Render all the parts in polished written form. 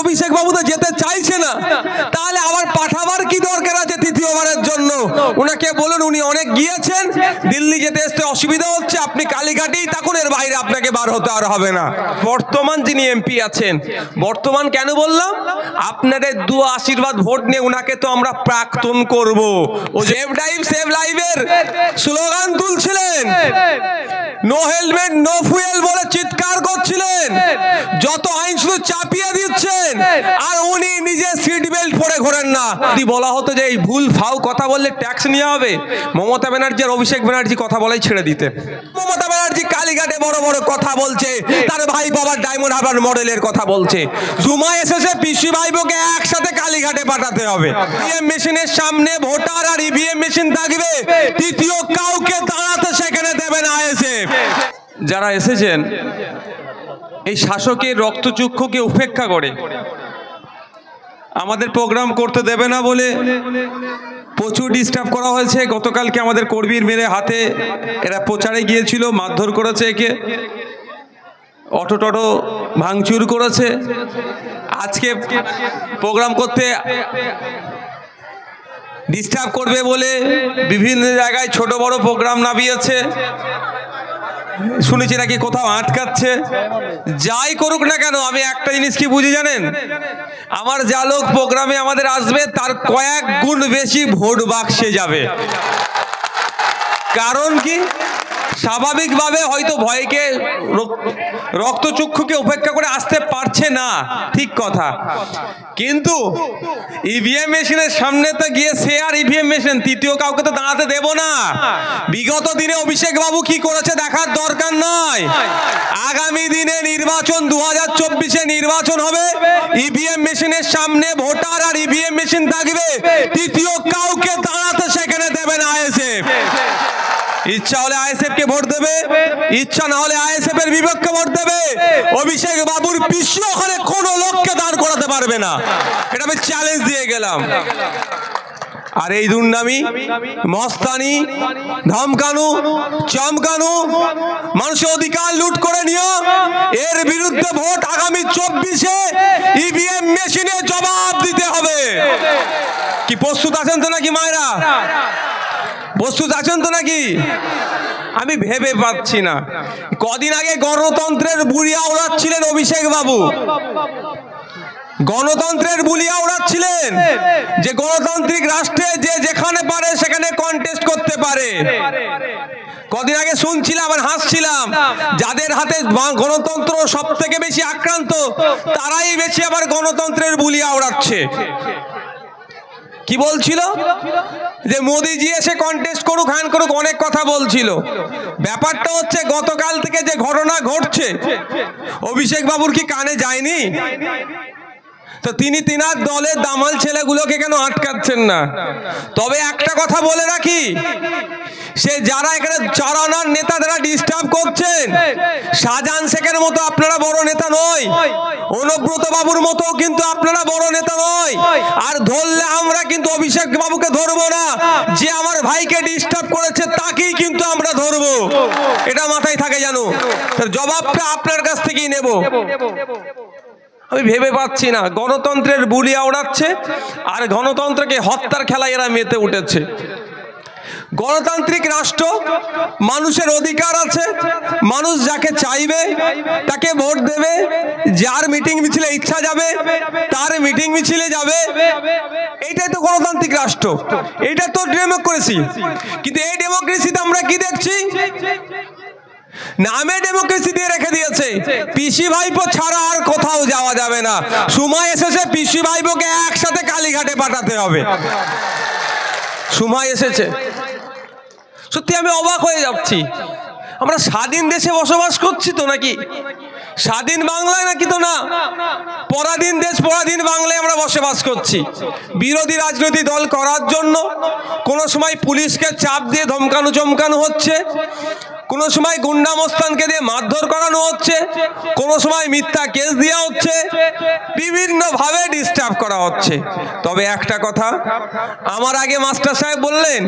অভিষেক বাবু তো যেতে চাইছে না, তাহলে আবার পাঠাবার কি দরকার আছে তৃতীয়বারের জন্য? উনাকে বলুন, উনি অনেক গিয়েছেন, দিল্লি যেতে আসতে অসুবিধা হচ্ছে, আপনি কালীঘাটেই থাকুন, এর বাইরে আপনাকে বার হতে আর হবে না। বর্তমান যিনি এমপি আছেন, বর্তমান কেন বললাম, আপনাদের দু আশীর্বাদ ভোট নিয়ে উনাকে তো আমরা প্রাক্তন করব। ও সেভ ড্রাইভ সেভ লাইভের স্লোগান তুলছিলেন, নো হেলমেট নো ফুয়েল বলে চিৎকার করছিলেন, যত আইন শুধু চাপিয়ে দিচ্ছেন, আর উনি নিজে সিট বেল্ট পরে ঘোরেন না। যদি বলা হতো যে এই ভুল ফাউ কথা বললে ট্যাক্স নেওয়া হবে, মমতা ব্যানার্জি আর অভিষেক ব্যানার্জি কথা বলাই ছেড়ে দিতে। মমতা ব্যানার্জি কালীঘাটে বড় বড় কথা বলছে, তার ভাই বাবার ডায়মন্ড হারবার মডেলের কথা বলছে। জুমা এসেছে পিসি ভাইবোকে একসাথে কালীঘাটে পাঠাতে হবে। ইভিএম মেশিনের সামনে ভোটার আর ইভিএম মেশিন থাকবে, তৃতীয় কাউকে দাঁড়াতে সেখানে দেবে না আইএসএফ। যারা এসেছেন এই শাসকের রক্তচক্ষুকে উপেক্ষা করে আমাদের প্রোগ্রাম করতে দেবে না বলে প্রচুর ডিস্টার্ব করা হয়েছে। গতকালকে আমাদের কর্মীর মেরে হাতে এরা প্রচারে গিয়েছিল, মারধর করেছে, একে অটো টটো ভাঙচুর করেছে। আজকে প্রোগ্রাম করতে ডিস্টার্ব করবে বলে বিভিন্ন জায়গায় ছোট বড় প্রোগ্রাম নামিয়েছে, শুনেছি নাকি কোথাও আটকাচ্ছে। যাই করুক না কেন, আমি একটা জিনিস কি বুঝি জানেন, আমার যা লোক প্রোগ্রামে আমাদের আসবে তার কয়েক গুণ বেশি ভোট বাক্সে যাবে। কারণ কি, স্বাভাবিকভাবে হয়তো ভয়কে রক্তচক্ষুকে উপেক্ষা করে আসতে পারছে না, ঠিক কথা, কিন্তু ইভিএম মেশিনের সামনে তো গিয়ে সে আর ইভিএম মেশিন, তৃতীয় কাউকে তো দাঁড়াতে দেব না। বিগত দিনে অভিষেক বাবু কি করেছে দেখার দরকার নয়, আগামী দিনে নির্বাচন 2024-এ নির্বাচন হবে, ইভিএম মেশিনের সামনে ভোটার আর ইভিএম মেশিন থাকবে, তৃতীয় কাউকে দাঁড়াতে সেখানে দেবে না আইএসএফ। ইচ্ছা হলে আইএসএফ কে ভোট দেবে, ইচ্ছা না হলে আইএসএফ এর বিপক্ষে ভোট দেবে। অভিষেক বাবুর পিছু ওখানে কোনো লোককে দাঁড় করাতে পারবে না, এটা আমি চ্যালেঞ্জ দিয়ে গেলাম। আর এই দুর্নামি, মস্তানি, ধমকানো, চমকানো, মানুষের অধিকার লুট করে নিও, এর বিরুদ্ধে ভোট আগামী 24-এ ইভিএম মেশিনে জবাব দিতে হবে। কি প্রস্তুত আছেন তো নাকি মায়েরা? প্রস্তুত আছেন তো নাকি? আমি ভেবে পাচ্ছি না। কদিন আগে গণতন্ত্রের বুড়িয়া উড়াচ্ছিলেন অভিষেক বাবু, গণতন্ত্রের বুলিয়া উড়াচ্ছিলেন যে গণতান্ত্রিক রাষ্ট্রে যে যেখানে পারে সেখানে কন্টেস্ট করতে পারে। কদিন আগে শুনছিলাম আর হাসছিলাম, যাদের হাতে গণতন্ত্র সব থেকে বেশি আক্রান্ত তারাই বেশি আবার গণতন্ত্রের বুলিয়া উড়াচ্ছে। কি বলছিল যে মোদিজি এসে কন্টেস্ট করুক, হ্যান করুক, অনেক কথা বলছিল। ব্যাপারটা হচ্ছে গতকাল থেকে যে ঘটনা ঘটছে, অভিষেক বাবুর কি কানে যায়নি? তো তিনি তিনার দলের দামাল ছেলেগুলোকে কেন আটকাচ্ছেন না? তবে একটা কথা বলে রাখি, সে যারা এখানে চারানার নেতা যারা ডিস্টার্ব করছেন, শাহজাহান শেখের মতো আপনারা বড় নেতা নয়, অনুব্রত বাবুর মতো কিন্তু আপনারা বড় নেতা নয়। আর ধরলে আমরা কিন্তু অভিষেক বাবুকে ধরবো না, যে আমার ভাইকে ডিস্টার্ব করেছে তাকেই কিন্তু আমরা ধরবো, এটা মাথায় থাকে জানো। তার জবাবটা আপনার কাছ থেকেই নেব। আমি ভেবে পাচ্ছি না, গণতন্ত্রের বুলিয়া ওড়াচ্ছে আর গণতন্ত্রকে হত্যার খেলায় এরা মেতে উঠেছে। গণতান্ত্রিক রাষ্ট্র, মানুষের অধিকার আছে, মানুষ যাকে চাইবে তাকে ভোট দেবে, যার মিটিং মিছিলে ইচ্ছা যাবে তার মিটিং মিছিলে যাবে, এইটাই তো গণতান্ত্রিক রাষ্ট্র, এইটা তো ডেমোক্রেসি। কিন্তু এই ডেমোক্রেসিতে আমরা কি দেখছি? নামে ডেমোক্রেসি দিয়ে রেখে দিয়েছে, পিসি ভাইপো ছাড়া আর কোথাও যাওয়া যাবে না। সময় এসেছে পিসি ভাইপোকে একসাথে কালীঘাটে পাঠাতে হবে, সময় এসেছে। সত্যি আমি অবাক হয়ে যাচ্ছি, আমরা স্বাধীন দেশে বসবাস করছি তো নাকি? স্বাধীন বাংলায় নাকি? তো না, পরাধীন দেশ পরাধীন বাংলায় আমরা বসবাস করছি। বিরোধী রাজনৈতিক দল করার জন্য কোনো সময় পুলিশকে চাপ দিয়ে ধমকানো চমকানো হচ্ছে, কোনো সময় গুন্ডা মস্তানকে দিয়ে মারধর করানো হচ্ছে, কোনো সময় মিথ্যা কেস দেওয়া হচ্ছে, বিভিন্নভাবে ডিস্টার্ব করা হচ্ছে। তবে একটা কথা, আমার আগে মাস্টার সাহেব বললেন,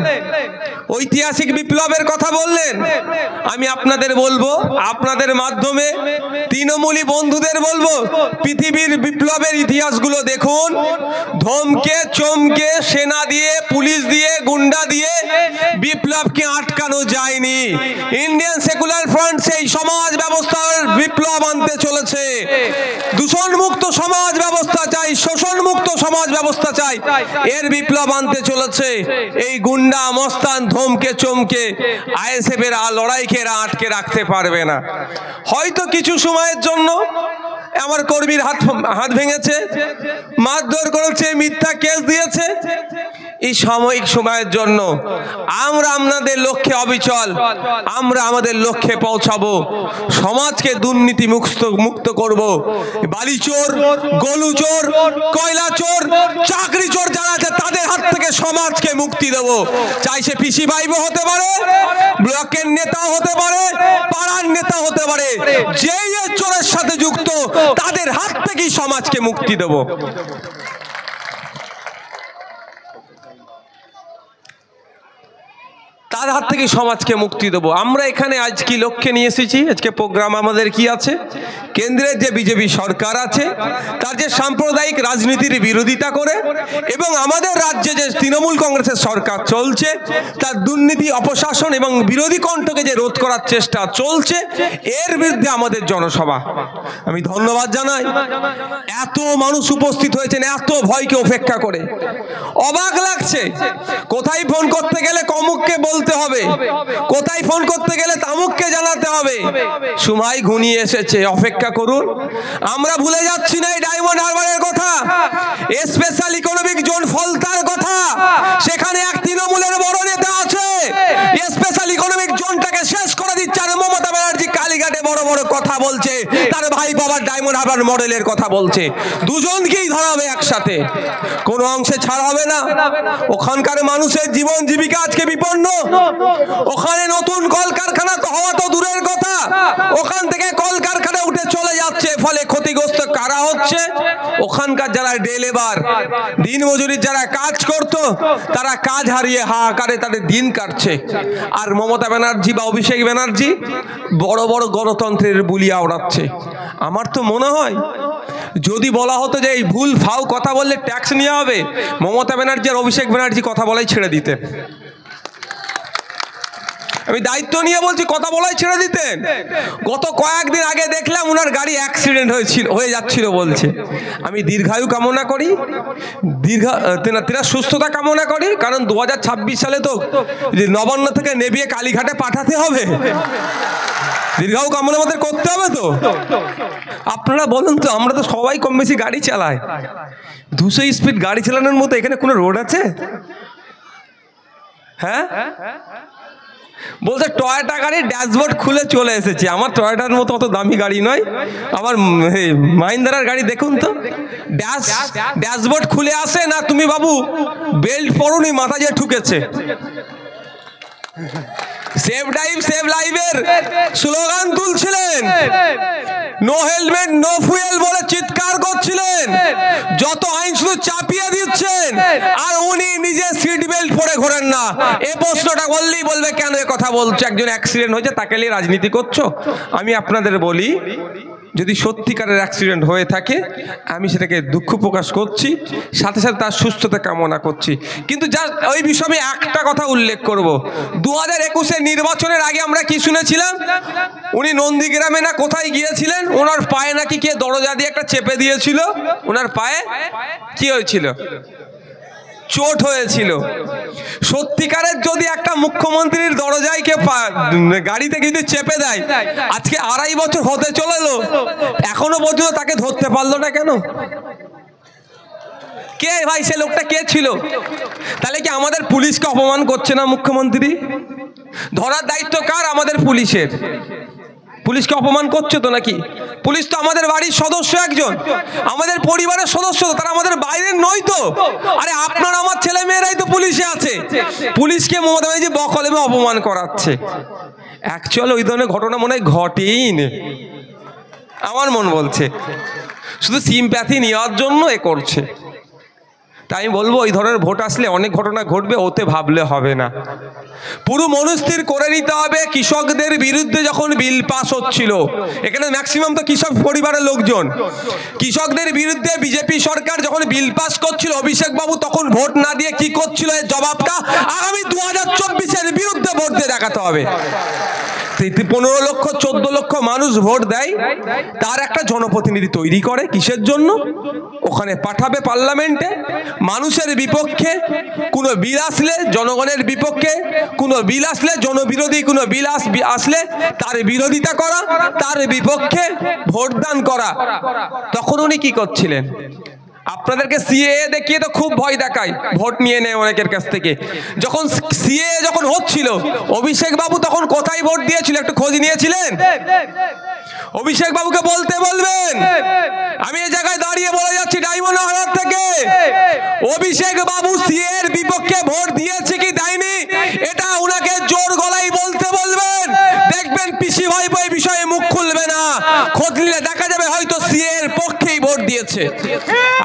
ঐতিহাসিক বিপ্লবের কথা বললেন, আমি আপনাদের বলবো, আপনাদের মাধ্যমে তৃণমূলী বন্ধুদের বলবো, পৃথিবীর বিপ্লবের ইতিহাসগুলো দেখুন। ধমকে চমকে সেনা দিয়ে, পুলিশ দিয়ে, গুন্ডা দিয়ে বিপ্লবকে আটকানো যায়নি। ইন্ডিয়ান সেকুলার ফ্রন্ট সেই সমাজ ব্যবস্থার বিপ্লব আনতে চলেছে। দূষণ মুক্ত সমাজ ব্যবস্থা চাই, শোষণ মুক্ত সমাজ ব্যবস্থা চাই, এর বিপ্লব আনতে চলেছে। এই গুন্ডা মস্তান ধমকে চমকে আইএসএফ এর লড়াইকে আটকে রাখতে পারবে না। হয়তো কিছু সময়ের জন্য আমার কর্মীর হাত ভেঙেছে, মারধর করেছে, মিথ্যা কেস দিয়েছে, এই সাময়িক সময়ের জন্য। আমরা আমাদের লক্ষ্যে অবিচল, আমরা আমাদের লক্ষ্যে পৌঁছাবো। সমাজকে দুর্নীতি মুক্ত করব। বালি চোর, গলু চোর, কয়লা চোর, চাকরি চোর যারা আছে তাদের হাত থেকে সমাজকে মুক্তি দেব। চাই সে পিসি ভাইবো হতে পারে, ব্লকের নেতা হতে পারে, পাড়ার নেতা হতে পারে, যেই চোরের সাথে যুক্ত তাদের হাত থেকেই সমাজকে মুক্তি দেব। তার হাত থেকে সমাজকে মুক্তি দেবো। আমরা এখানে আজ কি লক্ষ্যে নিয়ে এসেছি, আজকে প্রোগ্রাম আমাদের কি আছে, কেন্দ্রের যে বিজেপি সরকার আছে তার যে সাম্প্রদায়িক রাজনীতির বিরোধিতা করে এবং আমাদের রাজ্যে যে তৃণমূল কংগ্রেসের সরকার চলছে তার দুর্নীতি, অপশাসন এবং বিরোধী কণ্ঠকে যে রোধ করার চেষ্টা চলছে, এর বিরুদ্ধে আমাদের জনসভা। আমি ধন্যবাদ জানাই, এত মানুষ উপস্থিত হয়েছেন এত ভয়কে উপেক্ষা করে। অবাক লাগছে, কোথায় ফোন করতে গেলে কমুককে বলতে হবে, কোথায় ফোন করতে গেলে তামুককে জানাতে হবে। সময় ঘনিয়ে এসেছে, অপেক্ষা করুন। আমরা ভুলে যাচ্ছি না এই ডায়মন্ড হারবারের কথা, স্পেশাল ইকোনমিক জোন ফলতার কথা। সেখানে এক তৃণমূলের বড় নেতা আছে, স্পেশাল ইকোনমিক জোনটাকে শেষ করে দিচ্ছে, আর মমতা ব্যানার্জি কালীঘাটে বড় বড় কথা বলছে, তার ভাই বাবার ডায়মন্ড হারবার মডেলের কথা বলছে। দুজনকেই ধরাবে একসাথে, কোনো অংশে ছাড় হবে না। ওখানকার মানুষের জীবন জীবিকা আজকে বিপন্ন। ওখানে নতুন কলকারখানা তো হওয়া তো দূরের কথা, ওখান থেকে কলকারখানা উঠে চলে যাচ্ছে, ফলে ক্ষতিগ্রস্ত কারা হচ্ছে? ওখানকার যারা ডে লেবার, দিন মজুরির যারা কাজ করত, তারা কাজ হারিয়ে হাহাকারে তাদের দিন কাটছে। আর মমতা ব্যানার্জি বা অভিষেক ব্যানার্জি বড় বড় গণতন্ত্রের বুলিয়া ওড়াচ্ছে। আমার তো মনে হয় যদি বলা হতো যে এই ভুল ফাও কথা বললে ট্যাক্স নেওয়া হবে, মমতা ব্যানার্জি আর অভিষেক ব্যানার্জি কথা বলাই ছেড়ে দিতে। আমি দায়িত্ব নিয়ে বলছি, কথা বলাই ছেড়ে দিতেন। গত কয়েকদিন আগে দেখলাম ওনার গাড়ি অ্যাক্সিডেন্ট হয়ে যাচ্ছিল বলছে। আমি দীর্ঘায়ু কামনা করি, তেনার সুস্থতা কামনা করি, কারণ 2026 সালে তো নবান্ন থেকে নেবিয়ে কালীঘাটে পাঠাতে হবে। দীর্ঘায়ু কামনা আমাদের করতে হবে তো। আপনারা বলুন তো, আমরা তো সবাই কম বেশি গাড়ি চালাই, 200 স্পিড গাড়ি চালানোর মতো এখানে কোনো রোড আছে? হ্যাঁ, বলছে টয়োটা গাড়ির ড্যাশবোর্ড খুলে চলে এসেছি। আমার টয়োটার মতো অত দামি গাড়ি নয়, আমার মাহিন্দ্রার গাড়ি দেখুন তো, ড্যাশবোর্ড খুলে আসে না। তুমি বাবু বেল্ট পরুনি, মাথা যে ঠুকেছে। সেভ ড্রাইভ সেভ লাইফের স্লোগান তুলছিলেন, নো হেলমেট নো ফুয়েল বলে চিৎকার করছিলেন। যত আইন শুধু চাপিয়ে দিচ্ছেন, আর উনি নিজে সিট বেল্ট পরে ঘোরেন না। এই প্রশ্নটা করলেই বলবে কেন এ কথা বলছো, একজন অ্যাক্সিডেন্ট হয়েছে তাকে নিয়ে রাজনীতি করছো। আমি আপনাদের বলি, যদি সত্যিকারের অ্যাক্সিডেন্ট হয়ে থাকে আমি সেটাকে দুঃখ প্রকাশ করছি, সাথে সাথে তার সুস্থতা কামনা করছি। কিন্তু যা ওই বিষয়ে একটা কথা উল্লেখ করব, 2021-এর নির্বাচনের আগে আমরা কি শুনেছিলাম, উনি নন্দীগ্রামে না কোথায় গিয়েছিলেন, ওনার পায়ে নাকি কে দরজা দিয়ে একটা চেপে দিয়েছিল, ওনার পায়ে কি হয়েছিল, চোট হয়েছিল। সত্যিকারের যদি একটা মুখ্যমন্ত্রীর দরজায় কে গাড়িতে কিন্তু চেপে দেয়, আজকে 2.5 বছর হতে চলেলো, এখনো পর্যন্ত তাকে ধরতে পারলো না কেন? কে ভাই সে লোকটা কে ছিল? তাহলে কি আমাদের পুলিশকে অপমান করছে না মুখ্যমন্ত্রী? ধরার দায়িত্ব কার? আমাদের পুলিশের। পুলিশকে অপমান করছে তো নাকি? পুলিশ তো আমাদের বাড়ির সদস্য, একজন আমাদের পরিবারের সদস্য, তারা আমাদের বাইরের নয় তো। আরে আপনার আমার ছেলে মেয়েরাই তো পুলিশে আছে, পুলিশকে মমতা ব্যানার্জি বকলেমে অপমান করাচ্ছে। অ্যাকচুয়ালি ওই ধরনের ঘটনা মনে হয় ঘটেই নে, আমার মন বলছে শুধু সিম্প্যাথি নেওয়ার জন্য এ করছে। তাই আমি বলবো ওই ধরনের ভোট আসলে অনেক ঘটনা ঘটবে, ওতে ভাবলে হবে না। পুরো মনস্থির করে নিতে হবে। কৃষকদের বিরুদ্ধে যখন বিল পাস হচ্ছিল, এখানে ম্যাক্সিমাম তো কৃষক পরিবারের লোকজন, কৃষকদের বিরুদ্ধে বিজেপি সরকার যখন বিল পাস করছিল, অভিষেক বাবু তখন ভোট না দিয়ে কি করছিল, এর জবাবটা আগামী 2024-এর বিরুদ্ধে ভোট দিয়ে দেখাতে হবে। 15 লক্ষ 14 লক্ষ মানুষ ভোট দেয়, তার একটা জনপ্রতিনিধি তৈরি করে কিসের জন্য? ওখানে পাঠাবে পার্লামেন্টে, মানুষের বিপক্ষে কোনো বিল আসলে, জনগণের বিপক্ষে কোনো বিল আসলে, জনবিরোধী কোনো বিল আসলে তার বিরোধিতা করা, তার বিপক্ষে ভোটদান করা। তখন উনি কি করছিলেন? আপনাদেরকে সিএএ দেখিয়ে তো খুব ভয় দেখায়, ভোট নিয়ে নেয় অনেকের কাছ থেকে। যখন সিএএ যখন হচ্ছিল, অভিষেক বাবু তখন কোথায় ভোট দিয়েছিল একটু খোঁজ নিয়েছিলেন? অভিষেক বাবুকে বলতে বলবেন। আমি এই জায়গায় দাঁড়িয়ে বলে যাচ্ছি ডায়মন্ড হারবার থেকে, অভিষেক বাবু সিএএ এর বিপক্ষে ভোট দিয়েছে কি দেয়নি, এটা উনাকে জোর গলায় বলতে বলবেন। দেখবেন পিসি ভাইপো এই বিষয়ে মুখ খুলবে না, খোঁজ নিলে দেখা যাবে হয়তো সিএএ এর পক্ষেই ভোট দিয়েছে।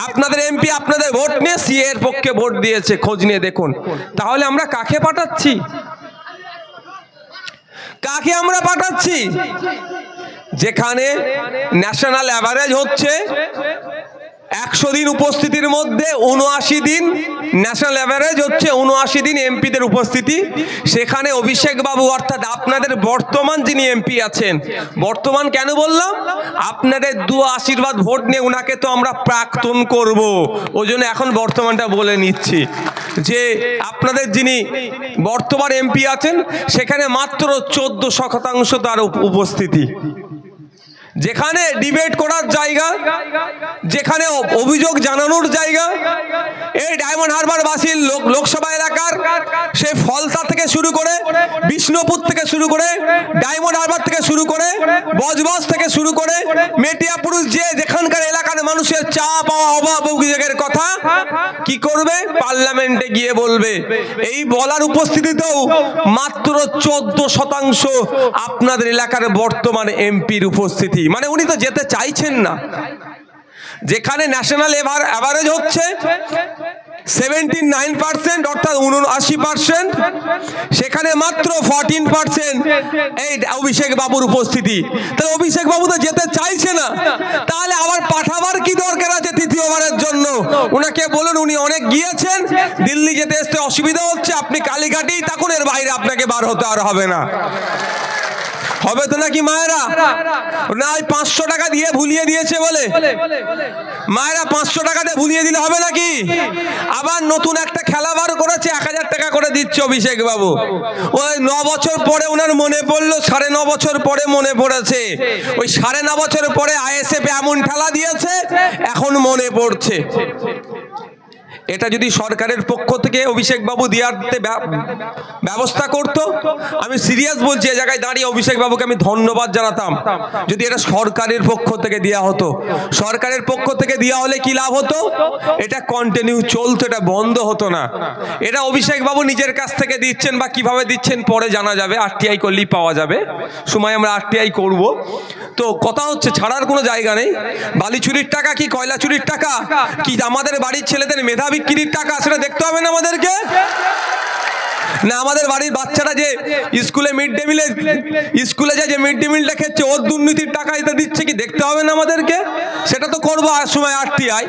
আপনাদের এমপি আপনাদের ভোট নিয়ে সিএএ এর পক্ষে ভোট দিয়েছে, খোঁজ নিয়ে দেখুন। তাহলে আমরা কাকে পাঠাচ্ছি? কাকে আমরা পাঠাচ্ছি? যেখানে ন্যাশনাল অ্যাভারেজ হচ্ছে 100 দিন উপস্থিতির মধ্যে 79 দিন, ন্যাশনাল অ্যাভারেজ হচ্ছে 79 দিন এমপিদের উপস্থিতি, সেখানে অভিষেক বাবু অর্থাৎ আপনাদের বর্তমান যিনি এমপি আছেন, বর্তমান কেন বললাম? আপনাদের দুয়া আশীর্বাদ ভোট নিয়ে উনাকে তো আমরা প্রাক্তন করব, ওই জন্য এখন বর্তমানটা বলে নিচ্ছি যে আপনাদের যিনি বর্তমান এমপি আছেন সেখানে মাত্র 14% তার উপস্থিতি। যেখানে ডিবেট করার জায়গা, যেখানে অভিযোগ জানানোর জায়গা, এই ডায়মন্ড হারবার বাসীর লোকসভা এলাকার সে ফলতা থেকে শুরু করে, বিষ্ণুপুর থেকে শুরু করে, ডায়মন্ড হারবার থেকে শুরু করে, বজবজ থেকে শুরু করে, মেটিয়াপুর, যে যেখানকার এলাকার মানুষের চা পাওয়া অভাব অভিযোগের কথা কি করবে? পার্লামেন্টে গিয়ে বলবে। এই বলার উপস্থিতিতেও মাত্র 14% আপনাদের এলাকার বর্তমান এমপির উপস্থিতি। মানে উনি তো যেতে চাইছেন না। যেখানে ন্যাশনাল অ্যাভারেজ হচ্ছে 79% অর্থাৎ 79%, সেখানে মাত্র 14% এই অভিষেক বাবুর উপস্থিতি। তাহলে অভিষেক বাবু তো যেতে চাইছে না, তাহলে আবার পাঠাবার কি দরকার আছে তৃতীয়বারের জন্য? উনাকে বলুন উনি অনেক গিয়েছেন, দিল্লি যেতে আসতে অসুবিধা হচ্ছে, আপনি কালীঘাটেই থাকুন, এর বাইরে আপনাকে বার হতে আর হবে না। হবে তো নাকি মায়েরা? না 500 টাকা দিয়ে ভুলিয়ে দিয়েছে বলে মায়েরা 500 টাকাতে ভুলিয়ে দিলে হবে নাকি? আবার নতুন একটা খেলা বার করেছে, 1000 টাকা করে দিচ্ছে অভিষেক বাবু। ওই 9 বছর পরে ওনার মনে পড়লো, 9.5 বছর পরে মনে পড়েছে। ওই 9.5 বছর পরে আইএসএফ এমন খেলা দিয়েছে, এখন মনে পড়ছে। এটা যদি সরকারের পক্ষ থেকে অভিষেক বাবু দিতে ব্যবস্থা করত, আমি সিরিয়াস বলছি, এই জায়গায় দাঁড়িয়ে অভিষেক বাবুকে আমি ধন্যবাদ জানাতাম। যদি এটা সরকারের পক্ষ থেকে দেওয়া হতো, সরকারের পক্ষ থেকে দেওয়া হলে কি লাভ হতো? এটা কন্টিনিউ চলতো, এটা বন্ধ হতো না। এটা অভিষেক বাবু নিজের কাছ থেকে দিচ্ছেন, বা কিভাবে দিচ্ছেন পরে জানা যাবে, আরটিআই করলেই পাওয়া যাবে। সময় আমরা আরটিআই করব। তো কথা হচ্ছে ছাড়ার কোনো জায়গা নেই। বালি চুরির টাকা কি কয়লা চুরির টাকা কি আমাদের বাড়ির ছেলেদের মেধা বিক্রির টাকা, সেটা দেখতে হবে না আমাদেরকে? না আমাদের বাড়ির বাচ্চারা যে স্কুলে মিড ডে মিলে স্কুলে যায়, যে মিড ডে মিলটা খেচ্ছে, ওর দুর্নীতির টাকা এটা দিচ্ছে কি দেখতে হবে না আমাদেরকে? সেটা তো করবো আর সময় আরটিআই।